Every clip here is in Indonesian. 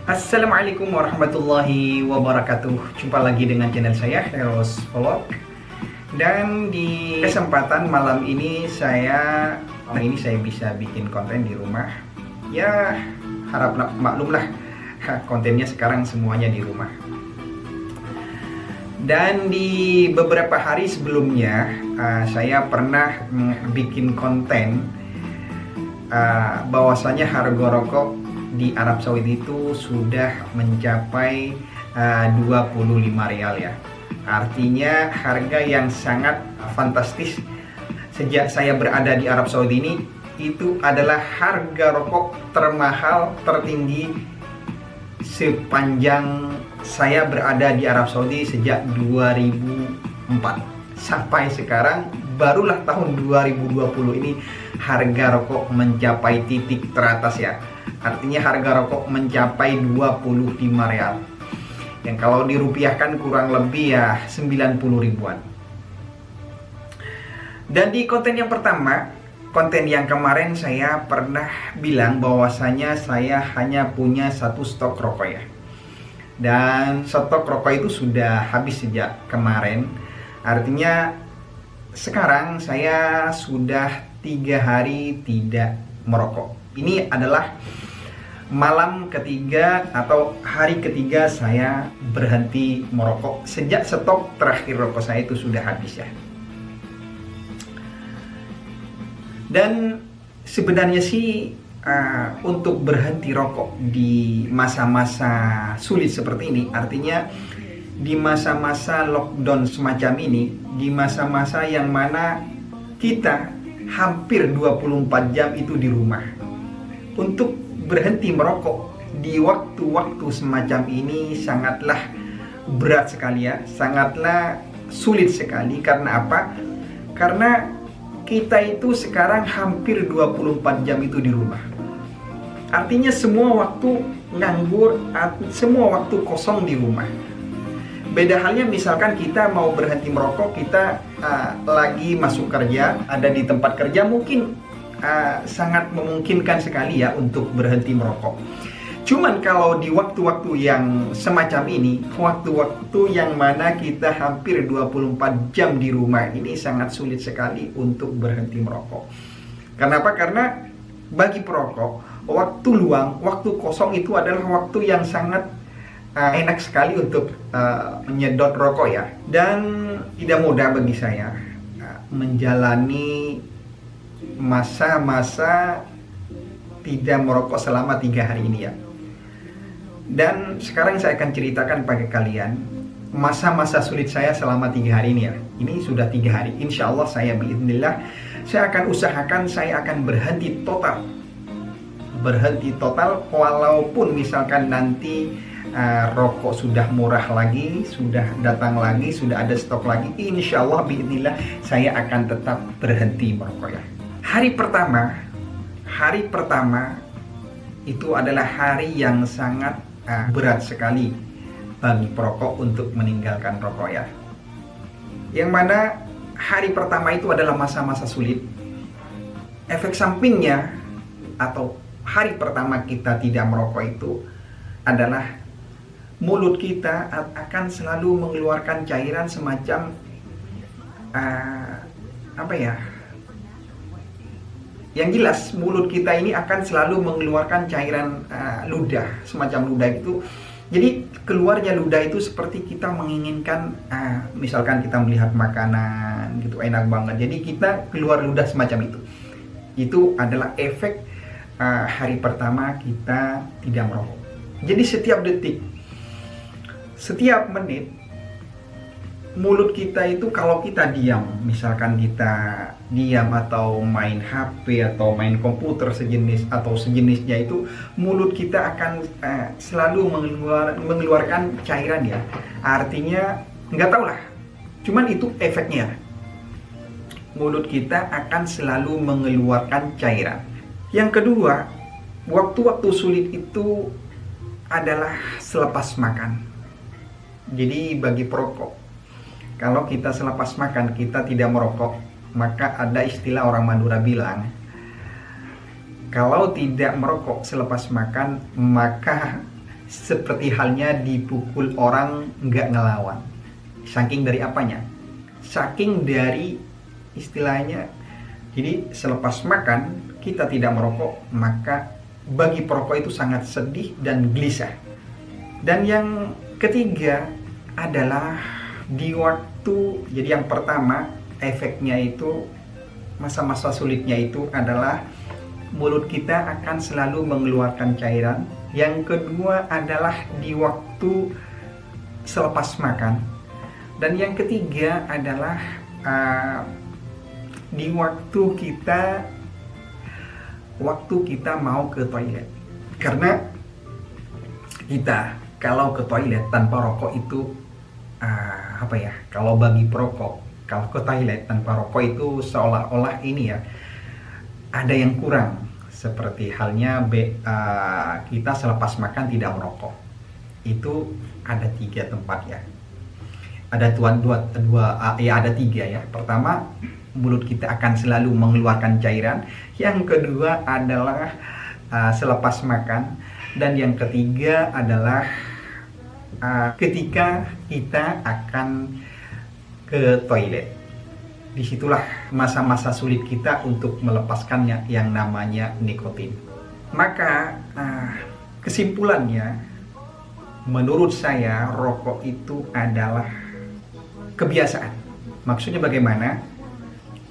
Assalamualaikum warahmatullahi wabarakatuh. Jumpa lagi dengan channel saya, Heros Vlog. Dan di kesempatan malam ini saya bisa bikin konten di rumah. Ya, harap maklumlah, kontennya sekarang semuanya di rumah. Dan di beberapa hari sebelumnya saya pernah bikin konten bahwasanya harga rokok di Arab Saudi itu sudah mencapai 25 rial ya. Artinya harga yang sangat fantastis. Sejak saya berada di Arab Saudi ini, itu adalah harga rokok termahal, tertinggi sepanjang saya berada di Arab Saudi sejak 2004 sampai sekarang. Barulah tahun 2020 ini harga rokok mencapai titik teratas ya. Artinya harga rokok mencapai 25 rial, yang kalau dirupiahkan kurang lebih ya 90 ribuan. Dan di konten yang pertama, konten yang kemarin saya pernah bilang bahwasanya saya hanya punya satu stok rokok ya. Dan stok rokok itu sudah habis sejak kemarin. Artinya sekarang saya sudah 3 hari tidak merokok. Ini adalah malam ketiga atau hari ketiga saya berhenti merokok sejak stok terakhir rokok saya itu sudah habis ya. Dan sebenarnya sih untuk berhenti rokok di masa-masa sulit seperti ini, artinya di masa-masa lockdown semacam ini, di masa-masa yang mana kita hampir 24 jam itu di rumah, untuk berhenti merokok di waktu-waktu semacam ini sangatlah berat sekali ya, sangatlah sulit sekali. Karena apa? Karena kita itu sekarang hampir 24 jam itu di rumah. Artinya semua waktu nganggur, semua waktu kosong di rumah. Beda halnya misalkan kita mau berhenti merokok, kita lagi masuk kerja, ada di tempat kerja, mungkin sangat memungkinkan sekali ya untuk berhenti merokok. Cuman kalau di waktu-waktu yang semacam ini, waktu-waktu yang mana kita hampir 24 jam di rumah, ini sangat sulit sekali untuk berhenti merokok. Kenapa? Karena bagi perokok, waktu luang, waktu kosong itu adalah waktu yang sangat enak sekali untuk menyedot rokok ya. Dan tidak mudah bagi saya menjalani masa-masa tidak merokok selama 3 hari ini ya. Dan sekarang saya akan ceritakan pada kalian masa-masa sulit saya selama 3 hari ini ya. Ini sudah 3 hari. Insya Allah saya biidznillah, saya akan usahakan saya akan berhenti total. Berhenti total, walaupun misalkan nanti rokok sudah murah lagi, sudah datang lagi, sudah ada stok lagi, insya Allah biidznillah saya akan tetap berhenti merokok ya. Hari pertama itu adalah hari yang sangat berat sekali bagi perokok untuk meninggalkan rokok ya. Yang mana hari pertama itu adalah masa-masa sulit. Efek sampingnya atau hari pertama kita tidak merokok itu adalah mulut kita akan selalu mengeluarkan cairan semacam apa ya? Yang jelas mulut kita ini akan selalu mengeluarkan cairan ludah, semacam ludah itu. Jadi keluarnya ludah itu seperti kita menginginkan, misalkan kita melihat makanan gitu enak banget, jadi kita keluar ludah semacam itu. Itu adalah efek hari pertama kita tidak merokok. Jadi setiap detik, setiap menit, mulut kita itu kalau kita diam, misalkan kita diam atau main HP atau main komputer sejenis atau sejenisnya, itu mulut kita akan selalu mengeluarkan cairan ya. Artinya nggak tahu lah, cuman itu efeknya. Mulut kita akan selalu mengeluarkan cairan. Yang kedua, waktu-waktu sulit itu adalah selepas makan. Jadi bagi perokok, kalau kita selepas makan kita tidak merokok, maka ada istilah orang Madura bilang, kalau tidak merokok selepas makan, maka seperti halnya dipukul orang nggak ngelawan. Saking dari apanya? Saking dari istilahnya, jadi selepas makan kita tidak merokok, maka bagi perokok itu sangat sedih dan gelisah. Dan yang ketiga adalah di waktu, jadi yang pertama efeknya itu, masa-masa sulitnya itu adalah mulut kita akan selalu mengeluarkan cairan. Yang kedua adalah di waktu selepas makan. Dan yang ketiga adalah di waktu kita mau ke toilet. Karena kita kalau ke toilet tanpa rokok itu kalau bagi perokok, kalau ke toilet tanpa rokok itu seolah-olah ini ya, ada yang kurang. Seperti halnya kita selepas makan tidak merokok. Itu ada 3 tempat ya. Ada ada 3 ya. Pertama, mulut kita akan selalu mengeluarkan cairan. Yang kedua adalah selepas makan. Dan yang ketiga adalah ketika kita akan ke toilet. Disitulah masa-masa sulit kita untuk melepaskannya yang namanya nikotin. Maka kesimpulannya, menurut saya rokok itu adalah kebiasaan. Maksudnya bagaimana?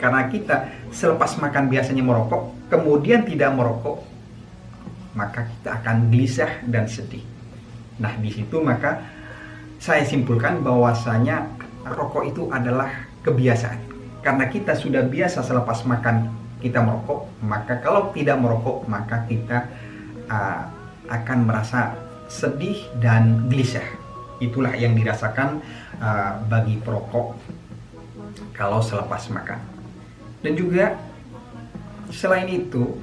Karena kita selepas makan biasanya merokok, kemudian tidak merokok, maka kita akan gelisah dan sedih. Nah, di situ maka saya simpulkan bahwasanya rokok itu adalah kebiasaan. Karena kita sudah biasa selepas makan kita merokok, maka kalau tidak merokok, maka kita akan merasa sedih dan gelisah. Itulah yang dirasakan bagi perokok kalau selepas makan. Dan juga selain itu,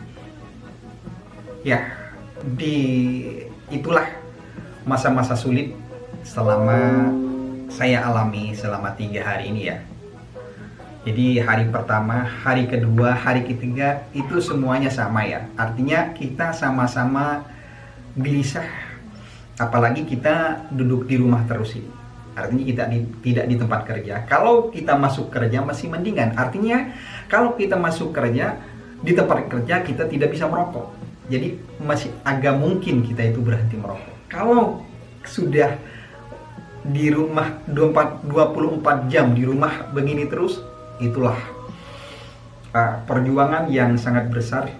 ya, itulah masa-masa sulit selama saya alami selama 3 hari ini ya. Jadi hari pertama, hari kedua, hari ketiga itu semuanya sama ya. Artinya kita sama-sama gelisah. Apalagi kita duduk di rumah terus ini. Artinya kita tidak di tempat kerja. Kalau kita masuk kerja masih mendingan. Artinya kalau kita masuk kerja, di tempat kerja kita tidak bisa merokok. Jadi masih agak mungkin kita itu berhenti merokok. Kalau sudah di rumah 24 jam di rumah begini terus, itulah perjuangan yang sangat besar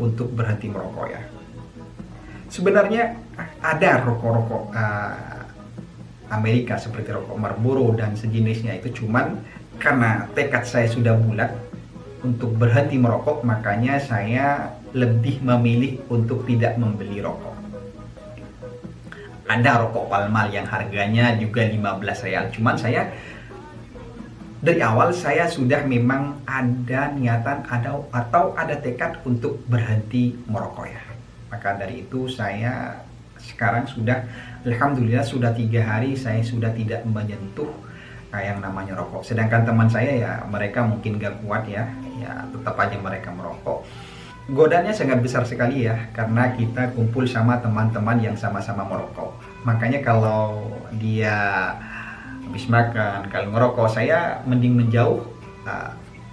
untuk berhenti merokok ya. Sebenarnya ada rokok-rokok Amerika seperti rokok Marlboro dan sejenisnya, itu cuman karena tekad saya sudah bulat untuk berhenti merokok, makanya saya lebih memilih untuk tidak membeli rokok. Ada rokok Palmal yang harganya juga 15 real, cuman saya dari awal saya sudah memang ada niatan atau ada tekad untuk berhenti merokok ya. Maka dari itu saya sekarang sudah, alhamdulillah sudah 3 hari saya sudah tidak menyentuh yang namanya rokok. Sedangkan teman saya ya, mereka mungkin gak kuat ya tetap aja mereka merokok. Godaannya sangat besar sekali ya, karena kita kumpul sama teman-teman yang sama-sama merokok. Makanya kalau dia habis makan, kalau ngerokok, saya mending menjauh,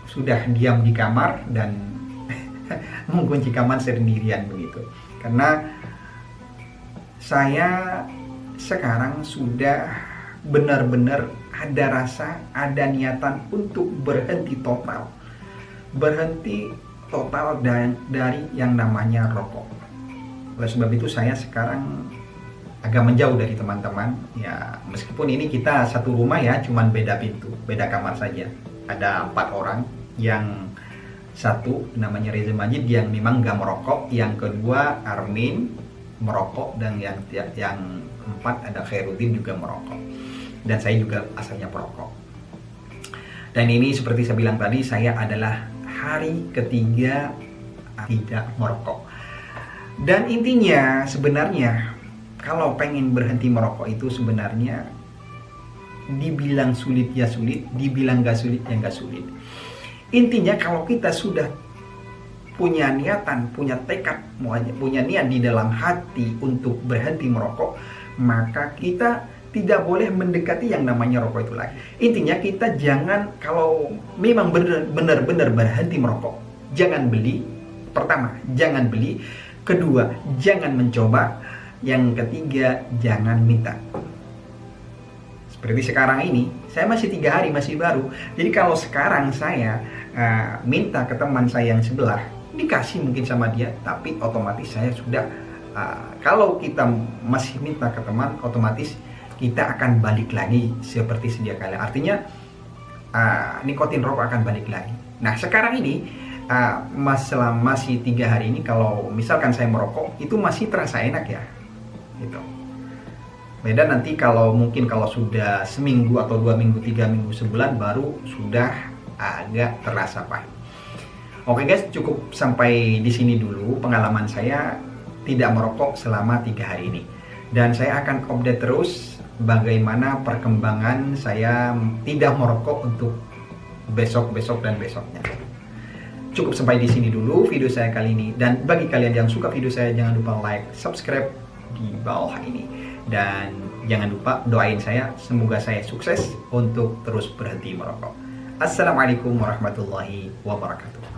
sudah diam di kamar dan mengunci kamar sendirian begitu. Karena saya sekarang sudah benar-benar ada rasa, ada niatan untuk berhenti total dari yang namanya rokok. Oleh sebab itu saya sekarang agak menjauh dari teman-teman ya, meskipun ini kita satu rumah ya, cuman beda pintu, beda kamar saja. Ada 4 orang, yang satu namanya Reza Majid yang memang gak merokok, yang kedua Armin merokok, dan yang 4 ada Khairuddin juga merokok, dan saya juga asalnya perokok. Dan ini seperti saya bilang tadi, saya adalah hari ketiga tidak merokok. Dan intinya sebenarnya kalau pengen berhenti merokok itu sebenarnya dibilang sulit ya sulit, dibilang gak sulit ya gak sulit. Intinya kalau kita sudah punya niatan, punya tekad, punya niat di dalam hati untuk berhenti merokok, maka kita tidak boleh mendekati yang namanya rokok itu lagi. Intinya kita jangan, kalau memang benar-benar berhenti merokok, jangan beli. Pertama, jangan beli. Kedua, jangan mencoba. Yang ketiga, jangan minta. Seperti sekarang ini, saya masih 3 hari, masih baru. Jadi kalau sekarang saya minta ke teman saya yang sebelah, dikasih mungkin sama dia, tapi otomatis saya sudah, kalau kita masih minta ke teman, otomatis kita akan balik lagi seperti sedia kala. Artinya nikotin rokok akan balik lagi. Nah sekarang ini masih 3 hari ini, kalau misalkan saya merokok itu masih terasa enak ya, gitu. Beda nanti kalau mungkin kalau sudah seminggu atau 2 minggu, 3 minggu, sebulan, baru sudah agak terasa pahit. Oke guys, cukup sampai di sini dulu pengalaman saya tidak merokok selama 3 hari ini. Dan saya akan update terus bagaimana perkembangan saya tidak merokok untuk besok-besok dan besoknya. Cukup sampai di sini dulu video saya kali ini. Dan bagi kalian yang suka video saya, jangan lupa like, subscribe di bawah ini. Dan jangan lupa doain saya, semoga saya sukses untuk terus berhenti merokok. Assalamualaikum warahmatullahi wabarakatuh.